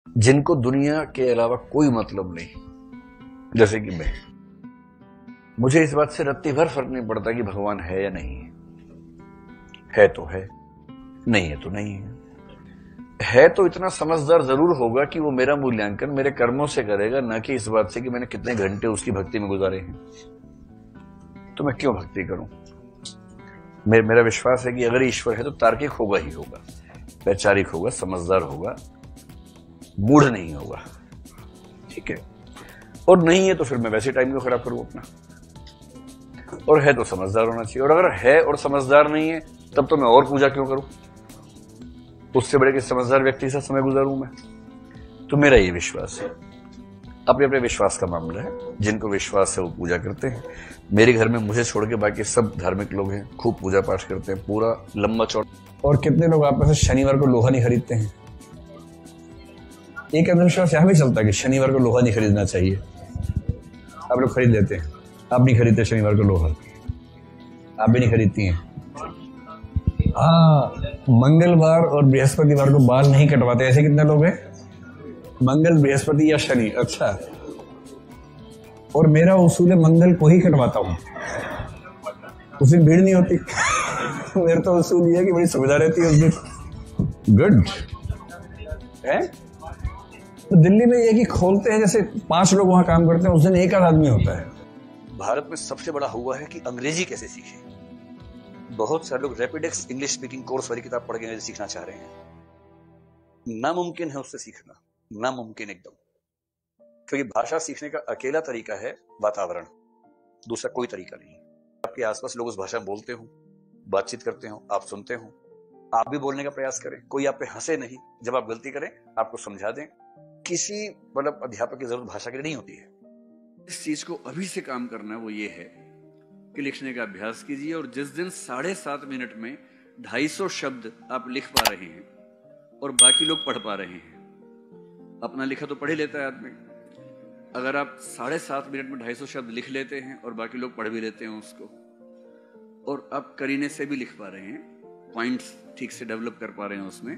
जिनको दुनिया के अलावा कोई मतलब नहीं, जैसे कि मैं। मुझे इस बात से रत्ती भर फर्क नहीं पड़ता कि भगवान है या नहीं है तो है, नहीं है तो नहीं है तो इतना समझदार जरूर होगा कि वो मेरा मूल्यांकन मेरे कर्मों से करेगा, ना कि इस बात से कि मैंने कितने घंटे उसकी भक्ति में गुजारे हैं। तो मैं क्यों भक्ति करूं? मेरा विश्वास है कि अगर ईश्वर है तो तार्किक होगा ही होगा, वैचारिक होगा, समझदार होगा, मूढ़ नहीं होगा। ठीक है, और नहीं है तो फिर मैं वैसे टाइम क्यों खराब करूं अपना? और है तो समझदार होना चाहिए, और अगर है और समझदार नहीं है तब तो मैं और पूजा क्यों करूं? उससे बड़े कि समझदार व्यक्ति से समय गुजारूं मैं। तो मेरा ये विश्वास है, अपने अपने विश्वास का मामला है। जिनको विश्वास है वो पूजा करते हैं। मेरे घर में मुझे छोड़ के बाकी सब धार्मिक लोग हैं, खूब पूजा पाठ करते हैं, पूरा लंबा चौड़ा। और कितने लोग आप में से शनिवार को लोहा नहीं खरीदते हैं? एक अंधविश्वास यहां भी चलता है कि शनिवार को लोहा नहीं खरीदना चाहिए। आप लोग खरीद लेते हैं, आप नहीं खरीदते शनिवार को लोहा? आप भी नहीं खरीदती हैं? हाँ, मंगलवार और बृहस्पतिवार को बाल नहीं कटवाते, ऐसे कितने लोग हैं? मंगल, बृहस्पति या शनि। अच्छा, और मेरा उसूल है मंगल को ही कटवाता हूं, उस दिन भीड़ नहीं होती। मेरा तो उसूल ये है कि बड़ी सुविधा रहती है उस दिन। गुड है। तो दिल्ली में ये कि खोलते हैं, जैसे 5 लोग वहां काम करते हैं, उस दिन एक आदमी होता है। भारत में सबसे बड़ा हुआ है कि अंग्रेजी कैसे सीखें। बहुत सारे लोग रैपिडेक्स इंग्लिश स्पीकिंग कोर्स वाली किताब पढ़ के अंग्रेजी सीखना चाह रहे हैं। नामुमकिन है उससे सीखना, नामुमकिन एकदम। क्योंकि भाषा सीखने का अकेला तरीका है वातावरण, दूसरा कोई तरीका नहीं। आपके आसपास लोग उस भाषा में बोलते हो, बातचीत करते हो, आप सुनते हो, आप भी बोलने का प्रयास करें, कोई आप पे हंसे नहीं, जब आप गलती करें आपको समझा दें। किसी मतलब अध्यापक की जरूरत भाषा के लिए नहीं होती है। इस चीज को अभी से काम करना वो ये है कि लिखने का अभ्यास कीजिए, और जिस दिन 7.5 मिनट में 250 शब्द आप लिख पा रहे हैं और बाकी लोग पढ़ पा रहे हैं, अपना लिखा तो पढ़ ही लेता है आदमी। अगर आप 7.5 मिनट में 250 शब्द लिख लेते हैं और बाकी लोग पढ़ भी लेते हैं उसको, और आप करीने से भी लिख पा रहे हैं, पॉइंट्स ठीक से डेवलप कर पा रहे हैं उसमें,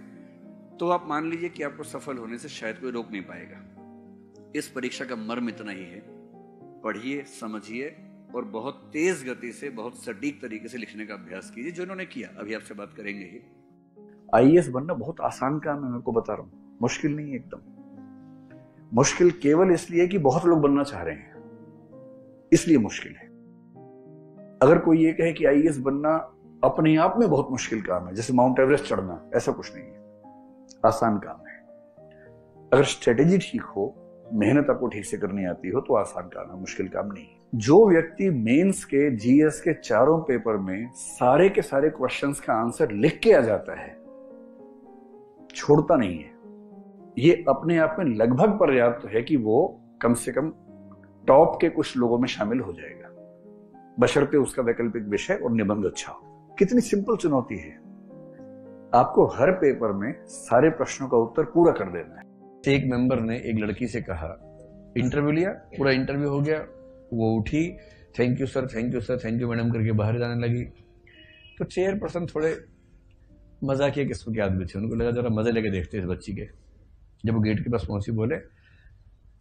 तो आप मान लीजिए कि आपको सफल होने से शायद कोई रोक नहीं पाएगा। इस परीक्षा का मर्म इतना ही है, पढ़िए, समझिए और बहुत तेज गति से, बहुत सटीक तरीके से लिखने का अभ्यास कीजिए, जो इन्होंने किया। अभी आपसे बात करेंगे ही। आईएएस बनना बहुत आसान काम है, मैं आपको बता रहा हूं, मुश्किल नहीं है एकदम। मुश्किल केवल इसलिए कि बहुत लोग बनना चाह रहे हैं, इसलिए मुश्किल है। अगर कोई ये कहे कि आईएएस बनना अपने आप में बहुत मुश्किल काम है, जैसे माउंट एवरेस्ट चढ़ना, ऐसा कुछ नहीं है, आसान काम है। अगर स्ट्रेटेजी ठीक हो, मेहनत आपको ठीक से करनी आती हो, तो आसान काम है, मुश्किल काम नहीं। जो व्यक्ति मेंस के, जीएस के चारों पेपर में सारे के सारे क्वेश्चंस का आंसर लिख के आ जाता है, छोड़ता नहीं है, ये अपने आप में लगभग पर्याप्त है कि वो कम से कम टॉप के कुछ लोगों में शामिल हो जाएगा, बशर्ते उसका वैकल्पिक विषय और निबंध अच्छा हो। कितनी सिंपल चुनौती है, आपको हर पेपर में सारे प्रश्नों का उत्तर पूरा कर देना है। एक मेंबर ने एक लड़की से कहा, इंटरव्यू लिया, पूरा इंटरव्यू हो गया, वो उठी, thank you sir, thank you sir, thank you madam करके बाहर जाने लगी। तो चेयरपर्सन थोड़े मजाकिया किस्म के आदमी थे, उनको लगा जरा मजे लेके देखते इस बच्ची के। जब वो गेट के पास पहुंची, बोले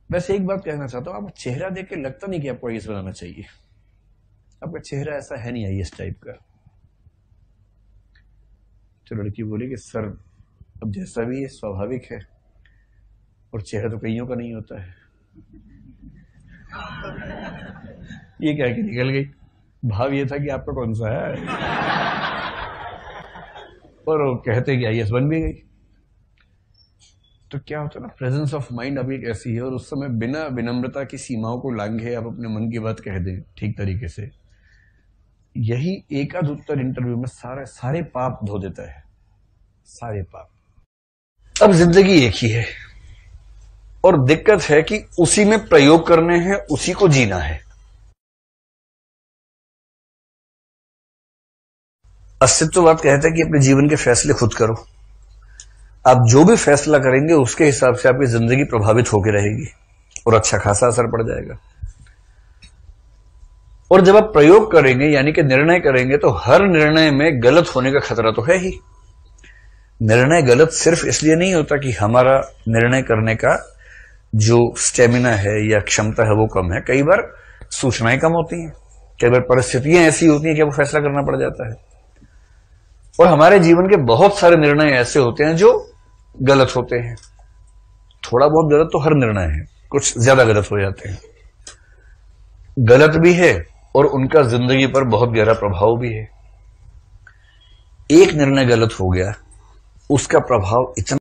वैसे एक बात कहना चाहता हूँ, आपका चेहरा देख के लगता नहीं कि आपको आईएएस बनाना चाहिए, आपका चेहरा ऐसा है नहीं आईएएस टाइप का। तो लड़की बोली कि सर अब जैसा भी है स्वाभाविक है, और चेहरा तो कईयों का नहीं होता है। ये कह के निकल गई। भाव ये था कि आपका कौन सा है, और वो कहते कि आईएएस बन भी गई। तो क्या होता है ना, प्रेजेंस ऑफ माइंड अभी एक ऐसी है, और उस समय बिना विनम्रता की सीमाओं को लांघे आप अपने मन की बात कह दें ठीक तरीके से, यही एकाध उत्तर इंटरव्यू में सारे पाप धो देता है, सारे पाप। अब जिंदगी एक ही है, और दिक्कत है कि उसी में प्रयोग करने हैं, उसी को जीना है। अस्तित्ववाद कहता है कि अपने जीवन के फैसले खुद करो। आप जो भी फैसला करेंगे उसके हिसाब से आपकी जिंदगी प्रभावित होकर रहेगी, और अच्छा खासा असर पड़ जाएगा। और जब आप प्रयोग करेंगे यानी कि निर्णय करेंगे, तो हर निर्णय में गलत होने का खतरा तो है ही। निर्णय गलत सिर्फ इसलिए नहीं होता कि हमारा निर्णय करने का जो स्टेमिना है या क्षमता है वो कम है। कई बार सूचनाएं कम होती हैं, कई बार परिस्थितियां ऐसी होती हैं कि वो फैसला करना पड़ जाता है। और हमारे जीवन के बहुत सारे निर्णय ऐसे होते हैं जो गलत होते हैं। थोड़ा बहुत गलत तो हर निर्णय है, कुछ ज्यादा गलत हो जाते हैं। गलत भी है और उनका जिंदगी पर बहुत गहरा प्रभाव भी है। एक निर्णय गलत हो गया, उसका प्रभाव इतना